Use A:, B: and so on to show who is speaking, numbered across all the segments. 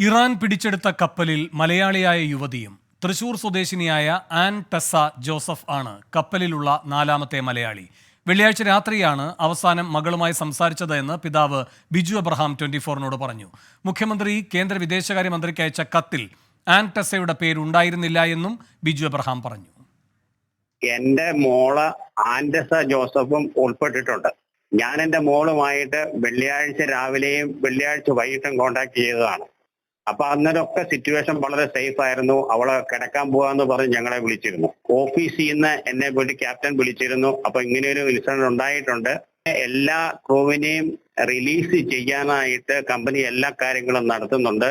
A: Iran പിടിച്ചെടുത്ത കപ്പലിൽ മലയാളിയായ യുവതിയും തൃശൂർ സ്വദേശിനിയായ ആൻ ടെസ്സ ജോസഫ് ആണ് കപ്പലിലുള്ള നാലാമത്തെ മലയാളി. വെള്ളിയാഴ്ച രാത്രിയാണ് അവസാനം മകളുമായി സംസാരിച്ചത് എന്ന് പിതാവ് ബിജു അബ്രഹാം 24-നോട് പറഞ്ഞു. മുഖ്യമന്ത്രി കേന്ദ്ര വിദേശകാര്യമന്ത്രിക്ക് അയച്ച കത്തിൽ ആൻ ടെസ്സയുടെ പേരുണ്ടായിരുന്നില്ല എന്നും ബിജു അബ്രഹാം പറഞ്ഞു.
B: എന്റെ മോള് ആൻ ടെസ്സ ജോസഫും ഉൾപ്പെട്ടിട്ടുണ്ട്. ഞാൻ എന്റെ മോളുമായിട്ട് വെള്ളിയാഴ്ച രാവിലെയും വെള്ളിയാഴ്ച വൈകിട്ടും കോണ്ടാക്ട് ചെയ്തതാണ്. അപ്പൊ അന്നേരമൊക്കെ സിറ്റുവേഷൻ വളരെ സേഫ് ആയിരുന്നു. അവള് കിടക്കാൻ പോവാന്ന് പറഞ്ഞ് ഞങ്ങളെ വിളിച്ചിരുന്നു. ഓഫീസിൽ നിന്ന് എന്നെ പോയിട്ട് ക്യാപ്റ്റൻ വിളിച്ചിരുന്നു. അപ്പൊ ഇങ്ങനെയൊരു ഇൻസിഡന്റ് ഉണ്ടായിട്ടുണ്ട്. എല്ലാ ക്രൂവിനെയും റിലീസ് ചെയ്യാനായിട്ട് കമ്പനി എല്ലാ കാര്യങ്ങളും നടത്തുന്നുണ്ട്.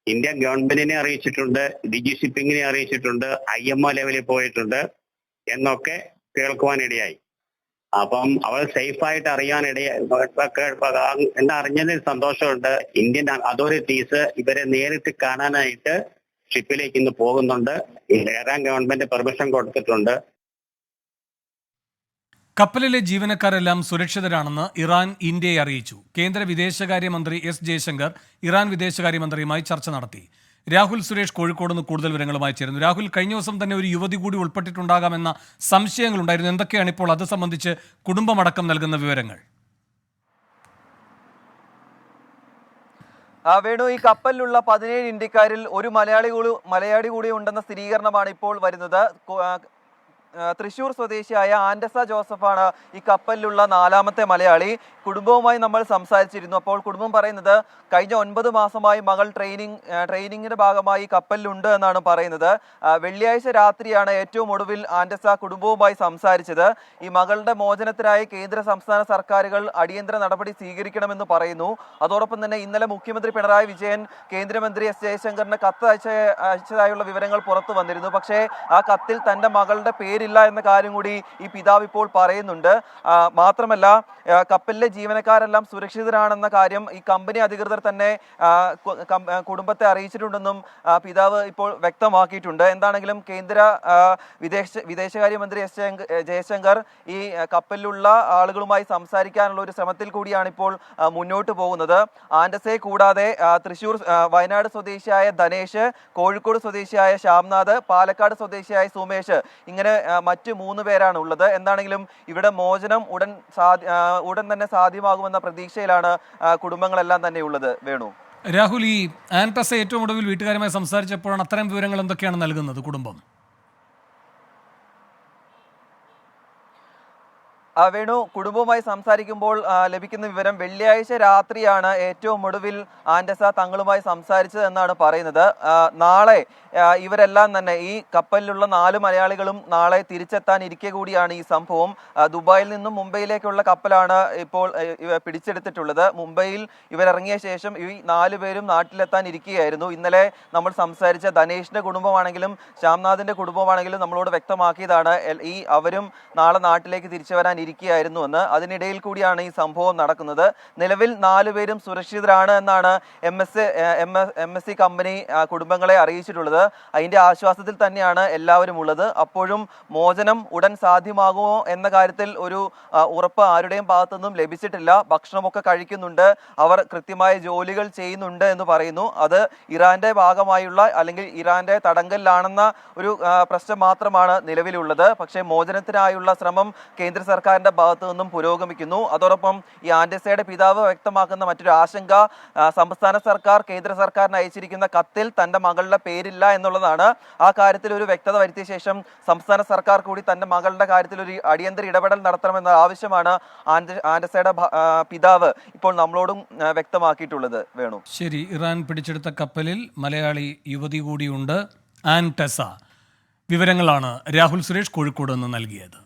B: ഇന്ത്യൻ ഗവൺമെന്റിനെ അറിയിച്ചിട്ടുണ്ട്, ഡിജി ഷിപ്പിങ്ങിനെ അറിയിച്ചിട്ടുണ്ട്, IMO ലെവലിൽ പോയിട്ടുണ്ട് എന്നൊക്കെ കേൾക്കുവാനിടയായി. അപ്പം അവൾ സേഫായിട്ട് എന്താ അറിഞ്ഞതിൽ സന്തോഷമുണ്ട്. ഇന്ത്യൻ അതോറിറ്റീസ് ഇവരെ നേരിട്ട് കാണാനായിട്ട് ഷിപ്പിലേക്ക് ഇന്ന് പോകുന്നുണ്ട്. ഇറാൻ ഗവൺമെന്റ് പെർമിഷൻ കൊടുത്തിട്ടുണ്ട്.
A: കപ്പലിലെ ജീവനക്കാരെല്ലാം സുരക്ഷിതരാണെന്ന് ഇറാൻ ഇന്ത്യയെ അറിയിച്ചു. കേന്ദ്ര വിദേശകാര്യമന്ത്രി എസ് ജയശങ്കർ ഇറാൻ വിദേശകാര്യമന്ത്രിയുമായി ചർച്ച നടത്തി. രാഹുൽ സുരേഷ് കോഴിക്കോട് നിന്ന് കൂടുതൽ വിവരങ്ങളുമായി ചേരുന്നു. രാഹുൽ, കഴിഞ്ഞ ദിവസം തന്നെ ഒരു യുവതി കൂടി ഉൾപ്പെട്ടിട്ടുണ്ടാകാമെന്ന സംശയങ്ങളുണ്ടായിരുന്നു. എന്തൊക്കെയാണ് ഇപ്പോൾ അത് സംബന്ധിച്ച് കുടുംബമടക്കം നൽകുന്ന വിവരങ്ങൾ?
C: വേണു, ഈ കപ്പലിലുള്ള 17 ഇന്ത്യക്കാരിൽ ഒരു മലയാളി കൂടി ഉണ്ടെന്ന സ്ഥിരീകരണമാണ് ഇപ്പോൾ വരുന്നത്. തൃശൂർ സ്വദേശിയായ ആൻ ടെസ്സ ജോസഫാണ് ഈ കപ്പലിലുള്ള നാലാമത്തെ മലയാളി. കുടുംബവുമായി നമ്മൾ സംസാരിച്ചിരുന്നു. അപ്പോൾ കുടുംബം പറയുന്നത് കഴിഞ്ഞ 9 മാസമായി മകൾ ട്രെയിനിങ്ങിന്റെ ഭാഗമായി കപ്പലിലുണ്ട് എന്നാണ് പറയുന്നത്. വെള്ളിയാഴ്ച രാത്രിയാണ് ഏറ്റവും ഒടുവിൽ ആൻ ടെസ്സ കുടുംബവുമായി സംസാരിച്ചത്. ഈ മകളുടെ മോചനത്തിനായി കേന്ദ്ര സംസ്ഥാന സർക്കാരുകൾ അടിയന്തര നടപടി സ്വീകരിക്കണമെന്ന് പറയുന്നു. അതോടൊപ്പം തന്നെ ഇന്നലെ മുഖ്യമന്ത്രി പിണറായി വിജയൻ കേന്ദ്രമന്ത്രി എസ് ജയശങ്കറിന് കത്ത് അയച്ചതായുള്ള വിവരങ്ങൾ പുറത്തു വന്നിരുന്നു. പക്ഷേ ആ കത്തിൽ തന്റെ മകളുടെ പേരില്ല എന്ന കാര്യം കൂടി ഈ പിതാവ് ഇപ്പോൾ പറയുന്നുണ്ട്. മാത്രമല്ല, കപ്പലിലെ ജീവനക്കാരെല്ലാം സുരക്ഷിതരാണെന്ന കാര്യം ഈ കമ്പനി അധികൃതർ തന്നെ കുടുംബത്തെ അറിയിച്ചിട്ടുണ്ടെന്നും പിതാവ് ഇപ്പോൾ വ്യക്തമാക്കിയിട്ടുണ്ട്. എന്താണെങ്കിലും കേന്ദ്ര വിദേശകാര്യമന്ത്രി എസ് ജയശങ്കർ ഈ കപ്പലിലുള്ള ആളുകളുമായി സംസാരിക്കാനുള്ള ഒരു ശ്രമത്തിൽ കൂടിയാണ് ഇപ്പോൾ മുന്നോട്ട് പോകുന്നത്. ആൻ ടെസ്സയെ കൂടാതെ വയനാട് സ്വദേശിയായ ധനേഷ്, കോഴിക്കോട് സ്വദേശിയായ ശ്യാംനാഥ്, പാലക്കാട് സ്വദേശിയായ സുമേഷ്, ഇങ്ങനെ മറ്റ് 3 പേരാണ് ഉള്ളത്. എന്താണെങ്കിലും ഇവിടെ മോചനം ഉടൻ തന്നെ സാധ്യമാകുമെന്ന പ്രതീക്ഷയിലാണ് കുടുംബങ്ങളെല്ലാം തന്നെ ഉള്ളത്. വേണു,
A: രാഹുൽ, ഈ ആൻ ടെസ്സ ഏറ്റവും ഒടുവിൽ വീട്ടുകാരുമായി സംസാരിച്ചപ്പോഴാണ് അത്തരം വിവരങ്ങൾ എന്തൊക്കെയാണ് നൽകുന്നത് കുടുംബം?
C: വേണു, കുടുംബവുമായി സംസാരിക്കുമ്പോൾ ലഭിക്കുന്ന വിവരം വെള്ളിയാഴ്ച രാത്രിയാണ് ഏറ്റവും ഒടുവിൽ ആൻ ടെസ്സ തങ്ങളുമായി സംസാരിച്ചത് എന്നാണ് പറയുന്നത്. നാളെ ഇവരെല്ലാം തന്നെ ഈ കപ്പലിലുള്ള 4 മലയാളികളും നാളെ തിരിച്ചെത്താൻ ഇരിക്കെ കൂടിയാണ് ഈ സംഭവം. ദുബായിൽ നിന്നും മുംബൈയിലേക്കുള്ള കപ്പലാണ് ഇപ്പോൾ പിടിച്ചെടുത്തിട്ടുള്ളത്. മുംബൈയിൽ ഇവരിറങ്ങിയ ശേഷം ഈ 4 പേരും നാട്ടിലെത്താൻ ഇരിക്കുകയായിരുന്നു. ഇന്നലെ നമ്മൾ സംസാരിച്ച ധനേഷിന്റെ കുടുംബമാണെങ്കിലും ശ്യാംനാഥിന്റെ കുടുംബമാണെങ്കിലും നമ്മളോട് വ്യക്തമാക്കിയതാണ് അവരും നാളെ നാട്ടിലേക്ക് തിരിച്ചു വരാൻ ഇരിക്കുകയായിരുന്നു എന്ന്. അതിനിടയിൽ കൂടിയാണ് ഈ സംഭവം നടക്കുന്നത്. നിലവിൽ 4 പേരും സുരക്ഷിതരാണ് എന്നാണ് MSC കമ്പനി കുടുംബങ്ങളെ അറിയിച്ചിട്ടുള്ളത്. അതിന്റെ ആശ്വാസത്തിൽ തന്നെയാണ് എല്ലാവരും ഉള്ളത്. അപ്പോഴും മോചനം ഉടൻ സാധ്യമാകുമോ എന്ന കാര്യത്തിൽ ഒരു ഉറപ്പ് ആരുടെയും ഭാഗത്തുനിന്നും ലഭിച്ചിട്ടില്ല. ഭക്ഷണമൊക്കെ കഴിക്കുന്നുണ്ട്, അവർ കൃത്യമായ ജോലികൾ ചെയ്യുന്നുണ്ട് എന്ന് പറയുന്നു. അത് ഇറാന്റെ ഭാഗമായുള്ള അല്ലെങ്കിൽ ഇറാന്റെ തടങ്കലിലാണെന്ന ഒരു പ്രശ്നം മാത്രമാണ് നിലവിലുള്ളത്. പക്ഷേ മോചനത്തിനായുള്ള ശ്രമം കേന്ദ്ര സർക്കാരിന്റെ ഭാഗത്തു നിന്നും പുരോഗമിക്കുന്നു. അതോടൊപ്പം ഈ ആൻ ടെസ്സയുടെ പിതാവ് വ്യക്തമാക്കുന്ന മറ്റൊരു ആശങ്ക, സംസ്ഥാന സർക്കാർ കേന്ദ്ര സർക്കാരിന് അയച്ചിരിക്കുന്ന കത്തിൽ തന്റെ മകളുടെ പേരില്ല എന്നുള്ളതാണ്. ആ കാര്യത്തിൽ ഒരു വ്യക്തത വരുത്തിയ ശേഷം സംസ്ഥാന സർക്കാർ കൂടി തന്റെ മകളുടെ കാര്യത്തിൽ ഒരു അടിയന്തര ഇടപെടൽ നടത്തണമെന്ന ആവശ്യമാണ് ആൻ ടെസ്സയുടെ പിതാവ് ഇപ്പോൾ നമ്മളോടും വ്യക്തമാക്കിയിട്ടുള്ളത്. വേണു,
A: ശരി. ഇറാൻ പിടിച്ചെടുത്ത കപ്പലിൽ മലയാളി യുവതി കൂടിയുണ്ട്, ആൻ ടെസ്സ. വിവരങ്ങളാണ് രാഹുൽ സുരേഷ് കോഴിക്കോട് നിന്ന് നൽകിയത്.